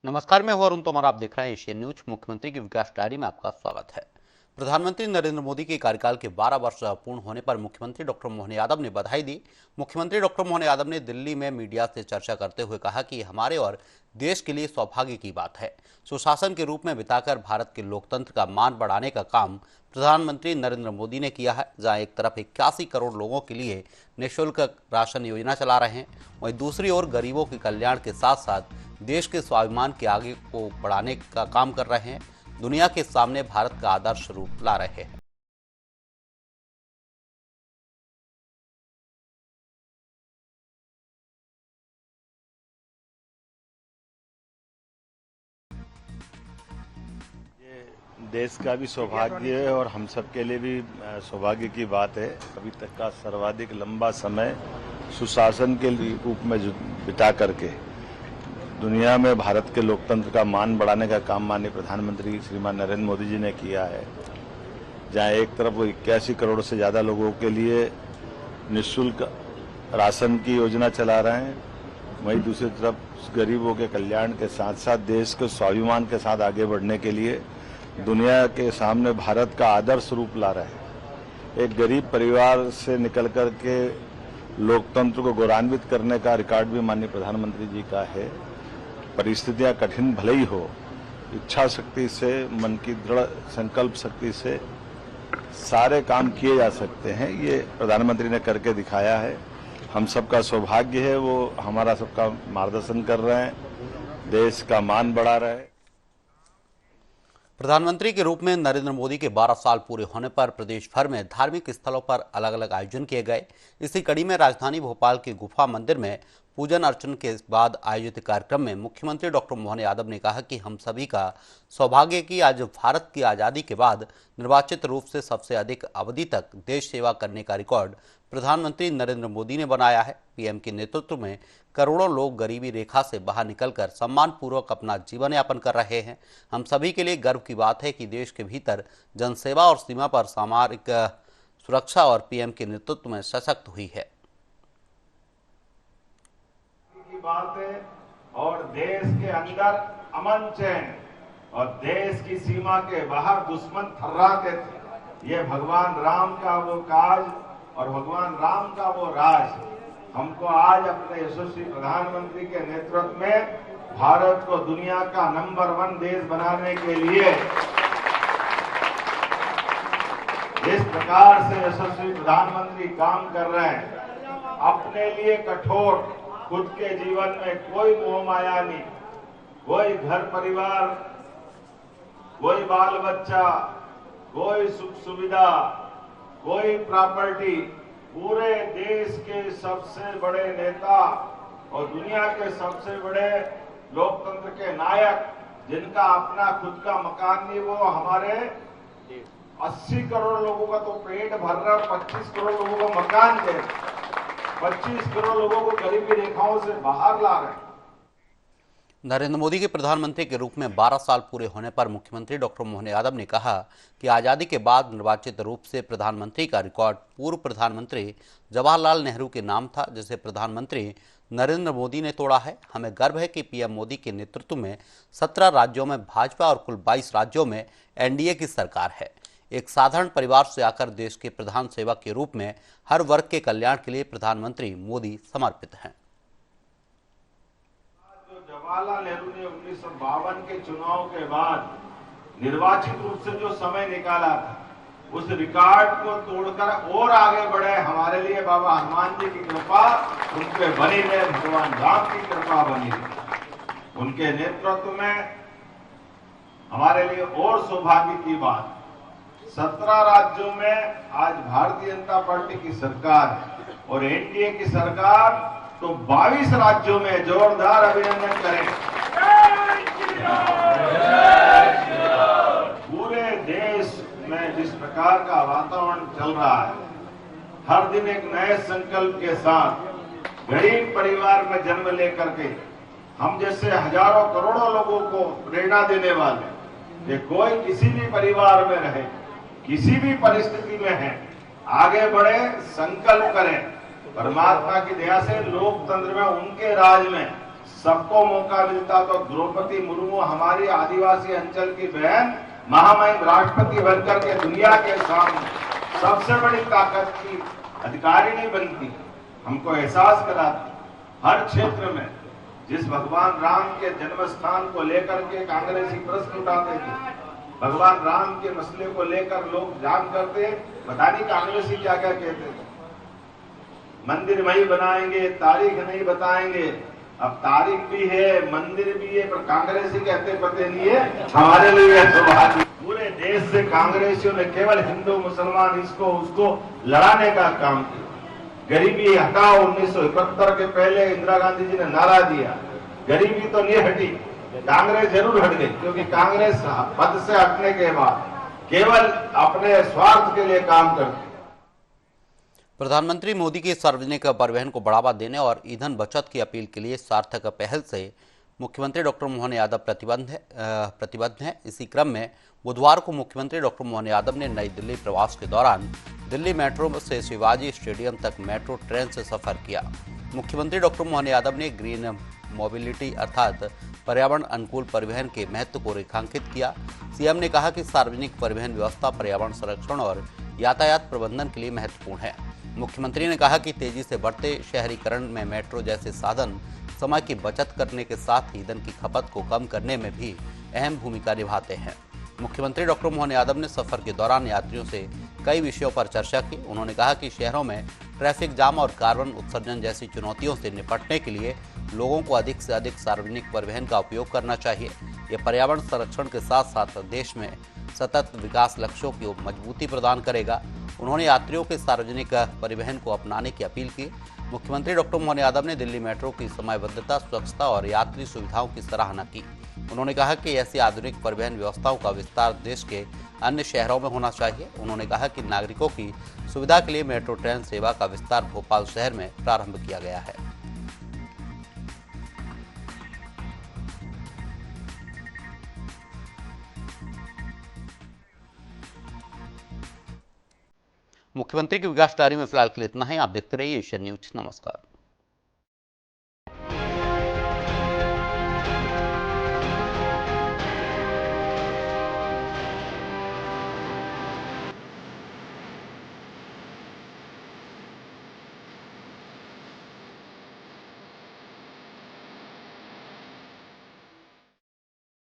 नमस्कार, मैं हूं अरुण तोमर। आप देख रहे हैं एशियन न्यूज। मुख्यमंत्री की विकास डायरी में आपका स्वागत है। प्रधानमंत्री नरेंद्र मोदी के कार्यकाल के 12 वर्ष पूर्ण होने पर मुख्यमंत्री डॉक्टर मोहन यादव ने बधाई दी। मुख्यमंत्री डॉक्टर मोहन यादव ने दिल्ली में मीडिया से चर्चा करते हुए कहा कि हमारे और देश के लिए सौभाग्य की बात है सुशासन के रूप में बिताकर भारत के लोकतंत्र का मान बढ़ाने का काम प्रधानमंत्री नरेंद्र मोदी ने किया है। जहां एक तरफ 81 करोड़ लोगों के लिए निःशुल्क राशन योजना चला रहे हैं, वहीं दूसरी ओर गरीबों के कल्याण के साथ साथ देश के स्वाभिमान के आगे को बढ़ाने का काम कर रहे हैं, दुनिया के सामने भारत का आदर्श रूप ला रहे हैं। देश का भी सौभाग्य है और हम सब के लिए भी सौभाग्य की बात है। अभी तक का सर्वाधिक लंबा समय सुशासन के रूप में बिता करके दुनिया में भारत के लोकतंत्र का मान बढ़ाने का काम माननीय प्रधानमंत्री श्रीमान नरेंद्र मोदी जी ने किया है। जहां एक तरफ वो 81 करोड़ से ज़्यादा लोगों के लिए निःशुल्क राशन की योजना चला रहे हैं, वहीं दूसरी तरफ गरीबों के कल्याण के साथ साथ देश के स्वाभिमान के साथ आगे बढ़ने के लिए दुनिया के सामने भारत का आदर्श रूप ला रहे हैं। एक गरीब परिवार से निकल कर के लोकतंत्र को गौरवान्वित करने का रिकॉर्ड भी माननीय प्रधानमंत्री जी का है। परिस्थितियां कठिन भले ही हो, इच्छा शक्ति से, मन की दृढ़ संकल्प शक्ति से सारे काम किए जा सकते हैं। ये प्रधानमंत्री ने करके दिखाया है। हम सबका सौभाग्य है, वो हमारा सबका मार्गदर्शन कर रहे हैं, देश का मान बढ़ा रहे हैं। प्रधानमंत्री के रूप में नरेंद्र मोदी के 12 साल पूरे होने पर प्रदेश भर में धार्मिक स्थलों पर अलग अलग आयोजन किए गए। इसी कड़ी में राजधानी भोपाल के गुफा मंदिर में पूजन अर्चन के बाद आयोजित कार्यक्रम में मुख्यमंत्री डॉक्टर मोहन यादव ने कहा कि हम सभी का सौभाग्य कि आज भारत की आज़ादी के बाद निर्वाचित रूप से सबसे अधिक अवधि तक देश सेवा करने का रिकॉर्ड प्रधानमंत्री नरेंद्र मोदी ने बनाया है। पीएम के नेतृत्व में करोड़ों लोग गरीबी रेखा से बाहर निकलकर सम्मानपूर्वक अपना जीवन यापन कर रहे हैं। हम सभी के लिए गर्व की बात है कि देश के भीतर जनसेवा और सीमा पर सामरिक सुरक्षा और पीएम के नेतृत्व में सशक्त हुई है। बात है और देश के अंदर अमन चैन और देश की सीमा के बाहर दुश्मन थर्राते थे। ये भगवान राम का वो काज और भगवान राम का वो राज हमको आज अपने यशस्वी प्रधानमंत्री के नेतृत्व में भारत को दुनिया का नंबर 1 देश बनाने के लिए जिस प्रकार से यशस्वी प्रधानमंत्री काम कर रहे हैं, अपने लिए कठोर, खुद के जीवन में कोई मोह माया नहीं, कोई घर परिवार, कोई बाल बच्चा, कोई सुख सुविधा, कोई प्रॉपर्टी, पूरे देश के सबसे बड़े नेता और दुनिया के सबसे बड़े लोकतंत्र के नायक जिनका अपना खुद का मकान नहीं, वो हमारे 80 करोड़ लोगों का तो पेट भर रहा है, 25 करोड़ लोगों का मकान दे, 25 करोड़ लोगों को गरीबी रेखाओं से बाहर ला रहे हैं। नरेंद्र मोदी के प्रधानमंत्री के रूप में 12 साल पूरे होने पर मुख्यमंत्री डॉक्टर मोहन यादव ने कहा कि आज़ादी के बाद निर्वाचित रूप से प्रधानमंत्री का रिकॉर्ड पूर्व प्रधानमंत्री जवाहरलाल नेहरू के नाम था, जिसे प्रधानमंत्री नरेंद्र मोदी ने तोड़ा है। हमें गर्व है कि पीएम मोदी के नेतृत्व में 17 राज्यों में भाजपा और कुल 22 राज्यों में एनडीए की सरकार है। एक साधारण परिवार से आकर देश के प्रधान सेवक के रूप में हर वर्ग के कल्याण के लिए प्रधानमंत्री मोदी समर्पित हैं। जवाहरलाल नेहरू ने 1952 के चुनाव के बाद निर्वाचित रूप से जो समय निकाला था, उस रिकॉर्ड को तोड़कर और आगे बढ़े। हमारे लिए बाबा हनुमान जी की कृपा उन पे बनी रहे, भगवान राम की कृपा बनी रहे। उनके नेतृत्व में हमारे लिए और सौभाग्य की बात, 17 राज्यों में आज भारतीय जनता पार्टी की सरकार है और एनडीए की सरकार तो 22 राज्यों में जोरदार अभिनंदन करें। पूरे देश में जिस प्रकार का वातावरण चल रहा है, हर दिन एक नए संकल्प के साथ गरीब परिवार में जन्म लेकर के हम जैसे हजारों करोड़ों लोगों को प्रेरणा देने वाले, ये कोई किसी भी परिवार में रहे, किसी भी परिस्थिति में है, आगे बढ़े, संकल्प करें। परमात्मा की दया से लोकतंत्र में, उनके राज में सबको मौका मिलता तो द्रौपदी मुर्मू हमारी आदिवासी अंचल की बहन महामहिम राष्ट्रपति बनकर के दुनिया के सामने सबसे बड़ी ताकत की अधिकारिणी बनती। हमको एहसास कराती हर क्षेत्र में जिस भगवान राम के जन्म स्थान को लेकर के कांग्रेसी प्रश्न उठाते थे, भगवान राम के मसले को लेकर लोग जान करते, पता नहीं कांग्रेसी क्या क्या कहते थे। मंदिर वही बनाएंगे, तारीख नहीं बताएंगे। अब तारीख भी है, मंदिर भी है, पर कांग्रेसी कहते पते नहीं है। हमारे लिए सौभाग्य, पूरे देश से कांग्रेसियों ने केवल हिंदू मुसलमान इसको उसको लड़ाने का काम किया। गरीबी हटाओ 1971 के पहले इंदिरा गांधी जी ने नारा दिया, गरीबी तो नहीं हटी, कांग्रेस जरूर हट गई, क्योंकि कांग्रेस पद से हटने के बाद केवल अपने स्वार्थ के लिए काम करती। प्रधानमंत्री मोदी की सार्वजनिक परिवहन को बढ़ावा देने और ईंधन बचत की अपील के लिए सार्थक पहल से मुख्यमंत्री डॉक्टर मोहन यादव प्रतिबद्ध हैं। इसी क्रम में बुधवार को मुख्यमंत्री डॉक्टर मोहन यादव ने नई दिल्ली प्रवास के दौरान दिल्ली मेट्रो से शिवाजी स्टेडियम तक मेट्रो ट्रेन से सफर किया। मुख्यमंत्री डॉक्टर मोहन यादव ने ग्रीन मोबिलिटी अर्थात पर्यावरण अनुकूल परिवहन के महत्व को रेखांकित किया। सीएम ने कहा कि सार्वजनिक परिवहन व्यवस्था पर्यावरण संरक्षण और यातायात प्रबंधन के लिए महत्वपूर्ण है। मुख्यमंत्री ने कहा कि तेजी से बढ़ते शहरीकरण में मेट्रो जैसे साधन समय की बचत करने के साथ ही ईंधन की खपत को कम करने में भी अहम भूमिका निभाते हैं। मुख्यमंत्री डॉक्टर मोहन यादव ने सफर के दौरान यात्रियों से कई विषयों पर चर्चा की। उन्होंने कहा कि शहरों में ट्रैफिक जाम और कार्बन उत्सर्जन जैसी चुनौतियों से निपटने के लिए लोगों को अधिक से अधिक सार्वजनिक परिवहन का उपयोग करना चाहिए। ये पर्यावरण संरक्षण के साथ साथ देश में सतत विकास लक्ष्यों की मजबूती प्रदान करेगा। उन्होंने यात्रियों के सार्वजनिक परिवहन को अपनाने की अपील की। मुख्यमंत्री डॉक्टर मोहन यादव ने दिल्ली मेट्रो की समयबद्धता, स्वच्छता और यात्री सुविधाओं की सराहना की। उन्होंने कहा कि ऐसी आधुनिक परिवहन व्यवस्थाओं का विस्तार देश के अन्य शहरों में होना चाहिए। उन्होंने कहा कि नागरिकों की सुविधा के लिए मेट्रो ट्रेन सेवा का विस्तार भोपाल शहर में प्रारंभ किया गया है। मुख्यमंत्री की विकास डायरी में फिलहाल के लिए इतना ही। आप देखते रहिए एशियन न्यूज। नमस्कार।